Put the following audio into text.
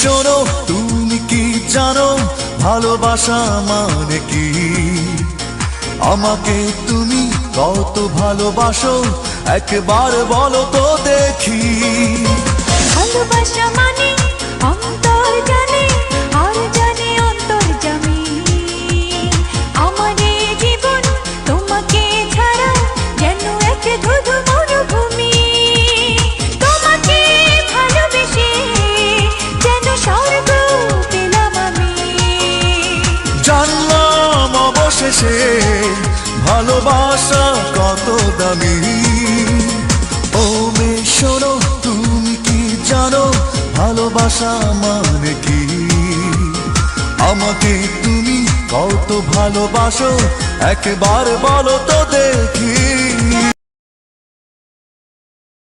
শোনো, তুমি কি জানো ভালোবাসা মানে কি? আমাকে তুমি কত ভালোবাসো একবার বলো তো দেখি। ভালোবাসা মানে অন্তর জানে আর জানে অন্তর্যামী। আমার এই জীবন তোমাকে ছাড়া যেন এক ধুধু মরুভূমি। তোমাকে ভালোবেসে যেন স্বর্গ পেলাম আমি। জানলাম অবশেষে ভালোবাসা কত দামি। ও মেয়ে শোনো, তুমি কি জানো ভালোবাসা মানে কি? আমাকে তুমি কত ভালোবাসো একবার বলো তো দেখি।